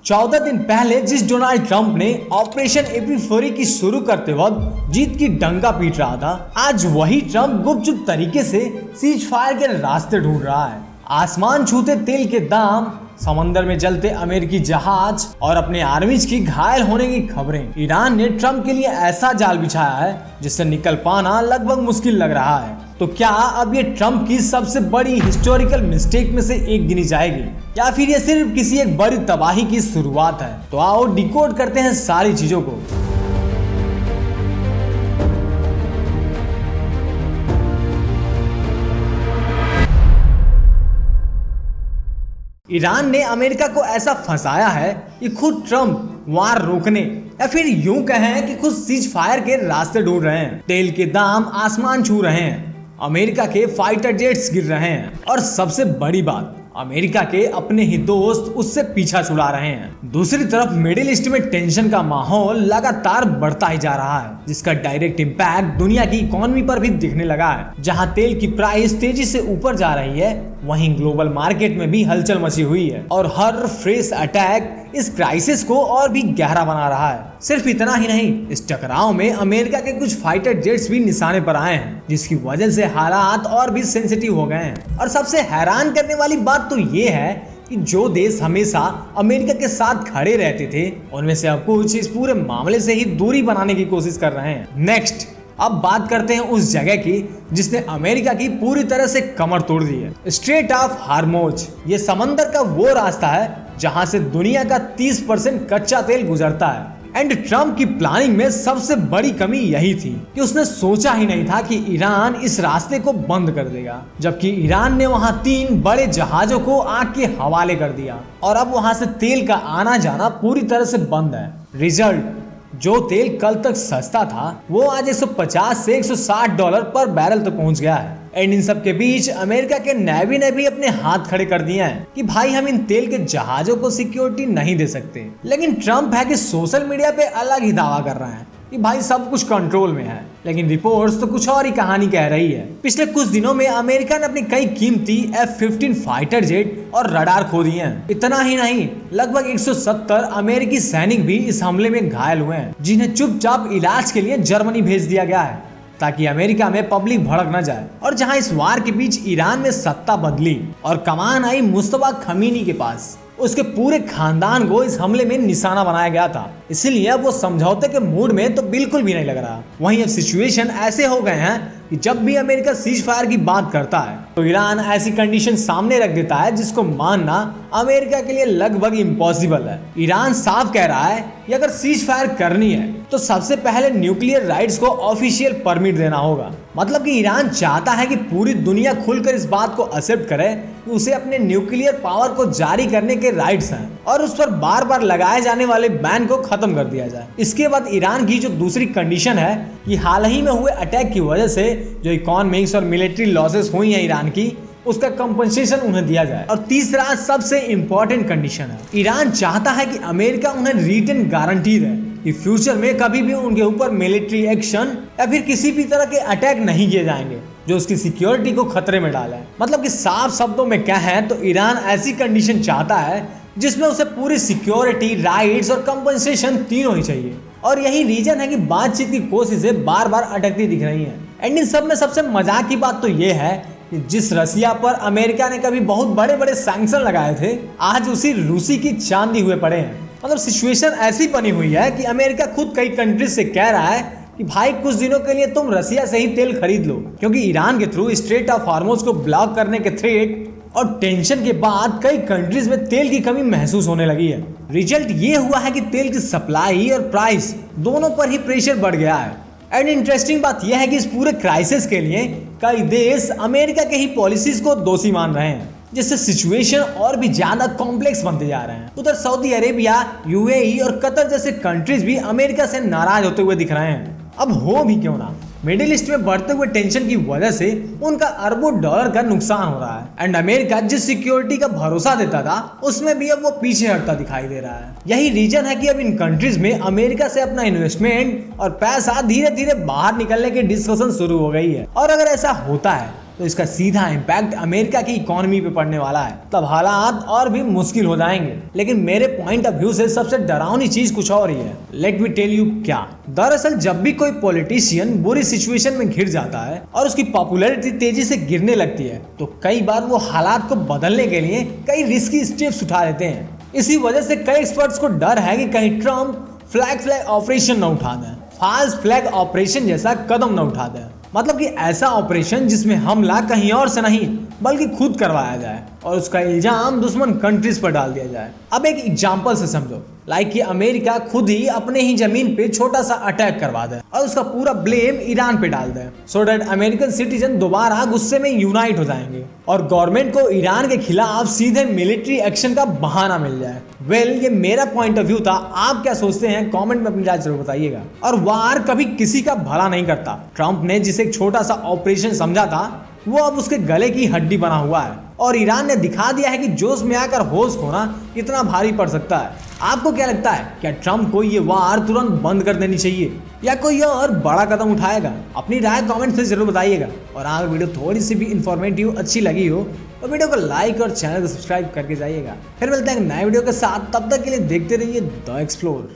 14 दिन पहले जिस डोनाल्ड ट्रंप ने ऑपरेशन एपिफोरी की शुरू करते वक्त जीत की डंका पीट रहा था, आज वही ट्रंप गुपचुप तरीके से सीज फायर के रास्ते ढूंढ रहा है। आसमान छूते तेल के दाम, समंदर में जलते अमेरिकी जहाज और अपने आर्मीज की घायल होने की खबरें। ईरान ने ट्रंप के लिए ऐसा जाल बिछाया है जिससे निकल पाना लगभग मुश्किल लग रहा है। तो क्या अब ये ट्रंप की सबसे बड़ी हिस्टोरिकल मिस्टेक में से एक गिनी जाएगी, या फिर ये सिर्फ किसी एक बड़ी तबाही की शुरुआत है? तो आओ डिकोड करते हैं सारी चीजों को। ईरान ने अमेरिका को ऐसा फंसाया है कि खुद ट्रंप वार रोकने या फिर यूं कहें कि खुद सीज फायर के रास्ते ढूंढ रहे हैं। तेल के दाम आसमान छू रहे हैं, अमेरिका के फाइटर जेट्स गिर रहे हैं और सबसे बड़ी बात, अमेरिका के अपने ही दोस्त उससे पीछा छुड़ा रहे हैं। दूसरी तरफ मिडिल ईस्ट में टेंशन का माहौल लगातार बढ़ता ही जा रहा है, जिसका डायरेक्ट इम्पैक्ट दुनिया की इकोनॉमी पर भी दिखने लगा है। जहां तेल की प्राइस तेजी से ऊपर जा रही है, वहीं ग्लोबल मार्केट में भी हलचल मची हुई है और हर फ्रेश अटैक इस क्राइसिस को और भी गहरा बना रहा है। सिर्फ इतना ही नहीं, इस टकराव में अमेरिका के कुछ फाइटर जेट्स भी निशाने पर आए हैं, जिसकी वजह से हालात और भी सेंसिटिव हो गए हैं। और सबसे हैरान करने वाली बात तो ये है कि जो देश हमेशा अमेरिका के साथ खड़े रहते थे, उनमें से अब कुछ इस पूरे मामले से ही दूरी बनाने की कोशिश कर रहे हैं। नेक्स्ट, अब बात करते हैं उस जगह की जिसने अमेरिका की पूरी तरह से कमर तोड़ दी है। स्ट्रेट ऑफ हार्मोज, ये समंदर का वो रास्ता है जहां से दुनिया का 30% कच्चा तेल गुजरता है। एंड ट्रंप की प्लानिंग में सबसे बड़ी कमी यही थी कि उसने सोचा ही नहीं था कि ईरान इस रास्ते को बंद कर देगा, जबकि ईरान ने वहां 3 बड़े जहाजों को आग के हवाले कर दिया और अब वहां से तेल का आना जाना पूरी तरह से बंद है। रिजल्ट, जो तेल कल तक सस्ता था वो आज 150 से 160 डॉलर पर बैरल तक पहुंच गया है। एंड इन सब के बीच अमेरिका के नेवी ने भी अपने हाथ खड़े कर दिए हैं कि भाई हम इन तेल के जहाजों को सिक्योरिटी नहीं दे सकते। लेकिन ट्रंप है कि सोशल मीडिया पे अलग ही दावा कर रहा है कि भाई सब कुछ कंट्रोल में है, लेकिन रिपोर्ट्स तो कुछ और ही कहानी कह रही है। पिछले कुछ दिनों में अमेरिका ने अपनी कई कीमती F-15 फाइटर जेट और रडार खो दिए हैं। इतना ही नहीं, लगभग 170 अमेरिकी सैनिक भी इस हमले में घायल हुए हैं, जिन्हें चुपचाप इलाज के लिए जर्मनी भेज दिया गया है ताकि अमेरिका में पब्लिक भड़क न जाए। और जहां इस वार के बीच ईरान में सत्ता बदली और कमान आई मुस्तफा खमीनी के पास, उसके पूरे खानदान को इस हमले में निशाना बनाया गया था। इसीलिए वो समझौते के मूड में तो बिल्कुल भी नहीं लग रहा। वहीं अब सिचुएशन ऐसे हो गए हैं कि जब भी अमेरिका सीज फायर की बात करता है तो ईरान ऐसी कंडीशन सामने रख देता है जिसको मानना अमेरिका के लिए लगभग इम्पॉसिबल है। ईरान साफ कह रहा है कि अगर सीज फायर करनी है तो सबसे पहले न्यूक्लियर राइट्स को ऑफिशियल परमिट देना होगा। मतलब कि ईरान चाहता है कि पूरी दुनिया खुलकर इस बात को एक्सेप्ट करे कि उसे अपने न्यूक्लियर पावर को जारी करने के राइट्स हैं और उस पर बार बार लगाए जाने वाले बैन को खत्म कर दिया जाए। इसके बाद ईरान की जो दूसरी कंडीशन है कि हाल ही में हुए अटैक की वजह से जो इकोनॉमिक्स और मिलिट्री लॉसेस हुई हैं ईरान की, उसका कंपनसेशन उन्हें दिया जाए। और तीसरा सबसे इंपॉर्टेंट कंडीशन है, ईरान चाहता है कि अमेरिका उन्हें रिटन गारंटी दे कि फ्यूचर में कभी भी उनके ऊपर मिलिट्री एक्शन या फिर किसी भी तरह के अटैक नहीं किए जाएंगे जो उसकी सिक्योरिटी को खतरे में डाला है। मतलब कि साफ शब्दों में क्या है तो ईरान ऐसी कंडीशन चाहता है जिसमें उसे पूरी सिक्योरिटी, राइट्स और कंपनसेशन तीनों ही चाहिए। और यही रीजन है कि बातचीत की कोशिशें बार बार अटकती दिख रही हैं। एंड इन सब में सबसे मजाक की बात तो ये है कि जिस रसिया पर अमेरिका ने कभी बहुत बड़े बड़े सैंक्शन लगाए थे, आज उसी रूसी की चांदी हुए पड़े हैं। मतलब सिचुएशन ऐसी बनी हुई है कि अमेरिका खुद कई कंट्रीज से कह रहा है कि भाई कुछ दिनों के लिए तुम रसिया से ही तेल खरीद लो, क्योंकि ईरान के थ्रू स्ट्रेट ऑफ हार्मोज को ब्लॉक करने के थ्रेट और टेंशन के बाद कई कंट्रीज में तेल की कमी महसूस होने लगी है। रिजल्ट ये हुआ है कि तेल की सप्लाई और प्राइस दोनों पर ही प्रेशर बढ़ गया है। एंड इंटरेस्टिंग बात यह है कि इस पूरे क्राइसिस के लिए कई देश अमेरिका के ही पॉलिसीज को दोषी मान रहे हैं, जिससे सिचुएशन और भी ज्यादा कॉम्प्लेक्स बनते जा रहे हैं। उधर सऊदी अरेबिया, यूएई और कतर जैसे कंट्रीज भी अमेरिका से नाराज होते हुए दिख रहे हैं। अब हो भी क्यों ना, मिडिल ईस्ट में बढ़ते हुए टेंशन की वजह से उनका अरबों डॉलर का नुकसान हो रहा है। एंड अमेरिका जिस सिक्योरिटी का भरोसा देता था उसमें भी अब वो पीछे हटता दिखाई दे रहा है। यही रीजन है कि अब इन कंट्रीज में अमेरिका से अपना इन्वेस्टमेंट और पैसा धीरे धीरे बाहर निकलने की डिस्कशन शुरू हो गई है। और अगर ऐसा होता है तो इसका सीधा इम्पैक्ट अमेरिका की इकोनॉमी पे पड़ने वाला है। तब हालात और भी मुश्किल हो जाएंगे। लेकिन मेरे पॉइंट ऑफ व्यू से सबसे डरावनी चीज कुछ और ही है। लेट मी टेल यू क्या। दरअसल जब भी कोई पॉलिटिशियन बुरी सिचुएशन में घिर जाता है और उसकी पॉपुलैरिटी तेजी से गिरने लगती है तो कई बार वो हालात को बदलने के लिए कई रिस्की स्टेप्स उठा लेते हैं। इसी वजह से कई एक्सपर्ट्स को डर है कि कहीं ट्रम्प फ्लैग ऑपरेशन न उठा दें, फॉल्स फ्लैग ऑपरेशन जैसा कदम न उठा दें। मतलब कि ऐसा ऑपरेशन जिसमें हमला कहीं और से नहीं बल्कि खुद करवाया जाए और उसका इल्जाम दुश्मन कंट्रीज पर डाल दिया जाए। अब एक एग्जांपल से समझो, लाइक कि अमेरिका खुद ही अपने ही जमीन पे छोटा सा अटैक करवा दे और उसका पूरा ब्लेम ईरान पे डाल दे, सो दैट अमेरिकन सिटीजन दोबारा गुस्से में यूनाइट हो जाएंगे और गवर्नमेंट को ईरान के खिलाफ सीधे मिलिट्री एक्शन का बहाना मिल जाए। वेल, ये मेरा पॉइंट ऑफ व्यू था। आप क्या सोचते हैं कमेंट में अपनी राय जरूर बताइएगा। और वार कभी किसी का भला नहीं करता। ट्रम्प ने जिसे एक छोटा सा ऑपरेशन समझा था वो अब उसके गले की हड्डी बना हुआ है और ईरान ने दिखा दिया है कि जोश में आकर होश खोना कितना भारी पड़ सकता है। आपको क्या लगता है, क्या ट्रम्प को ये वार तुरंत बंद कर देनी चाहिए या कोई और बड़ा कदम उठाएगा? अपनी राय कमेंट में जरूर बताइएगा। और अगर वीडियो थोड़ी सी भी इंफॉर्मेटिव अच्छी लगी हो तो वीडियो को लाइक और चैनल को सब्सक्राइब करके जाइएगा। फिर मिलते हैं नए वीडियो के साथ, तब तक के लिए देखते रहिए द एक्सप्लोर।